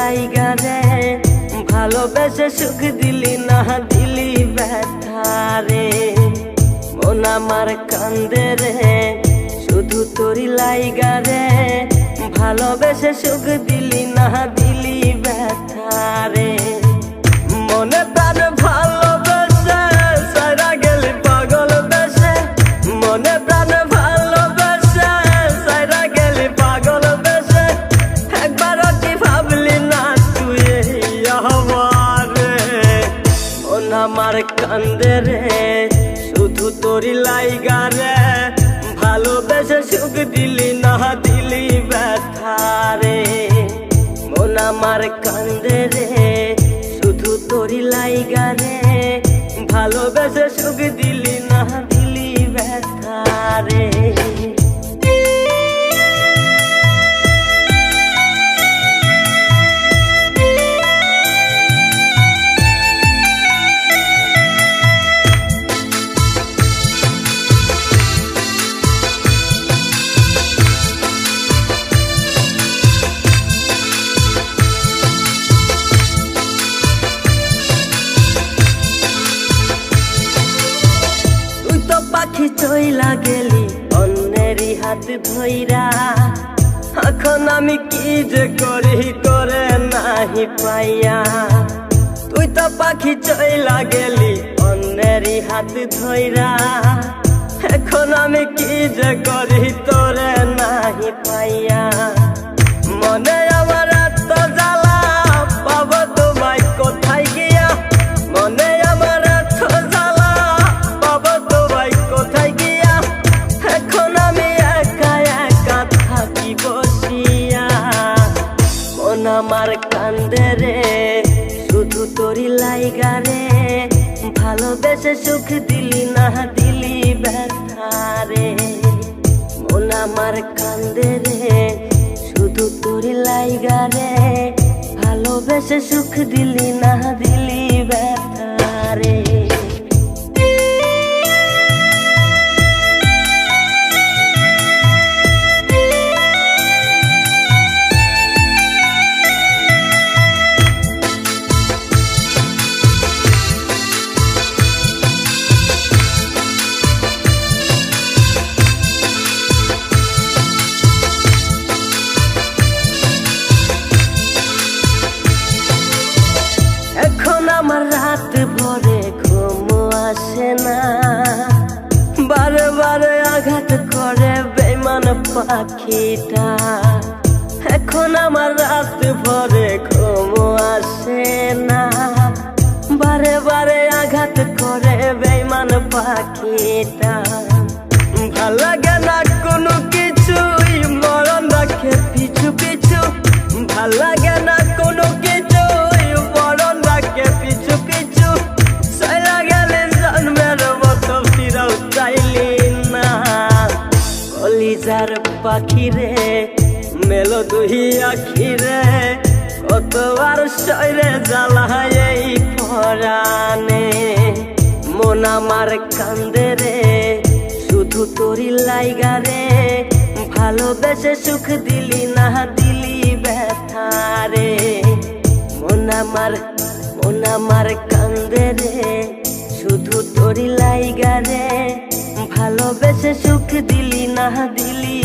লাইগা রে ভালোবেসে সুখ দিলি না দিলি ব্যথা রে মন আমার কান্দে রে শুধু তোরি লাইগা রে ভালোবেসে সুখ দিলি না দিলি ব্যথা রে মনে প্রাণ ভালোবেসে সারা গেলি পাগল বেসে মনে প্রাণ ভালোবেসে সারা গেলি পাগল বেসে একবার কি ভাবলি না তুই আমার মন আমার কান্দে রে শুধু তোরি লাইগা রে ভালোবেসে সুখ দিলি না দিলি ব্যথা রে মন আমার কান্দে রে শুধু তোরি লাইগা রে ভালোবেসে সুখ দিলি না দিলি ব্যথা রে পাখি চইলা গেলি অন্যেরই হাত ধইরা এখন আমি কি যে করি করে নাহি পাইয়া তুই তো পাখি চইলা গেলি অন্যেরই হাত ধইরা এখন আমি কি যে করি তোরে নাহি পাইয়া মনে আমার এত জ্বালা পাবো তোমায় কোথায় গিয়া মনে আমার এত জ্বালা পাবো তোমায় কোথায় গিয়া এখন আমি একা একা থাকি বসিয়া মন আমার কান্দে রে শুধু তোরি লাইগা রে ভালোবেসে সুখ দিলি না দিলি ব্যথা রে মন আমার কান্দে রে শুধু তোরি লাইগা রে ভালোবেসে সুখ দিলি না দিলি ব্যথা রে আমার রাত ভরে ঘুম আসে না বারে বারে আঘাত করে বেঈমান পাখিটা এখন আমার রাত ভরে ঘুম আসে না বারে বারে আঘাত করে বেঈমান পাখিটা ভাল লাগে না কোনো কিছুই মরণ রাখে পিছু পিছু ভাল লাগে না কোনো কিছু মরণ রাখে পিছু পিছু সাইরা গেলে জন্মের মতো ফিরাও চাইলি না কলিজার পাখি রে মেলো দুই আখি রে কতবার সইরে জ্বালায় এই পরাণে মন আমার কান্দে রে শুধু তোরি লাইগা রে ভালোবেসে সুখ দিলি না দিলি ব্যথা রে মন আমার কান্দে রে শুধু তোরি লাইগা রে ভালোবেসে সুখ দিলি না দিলি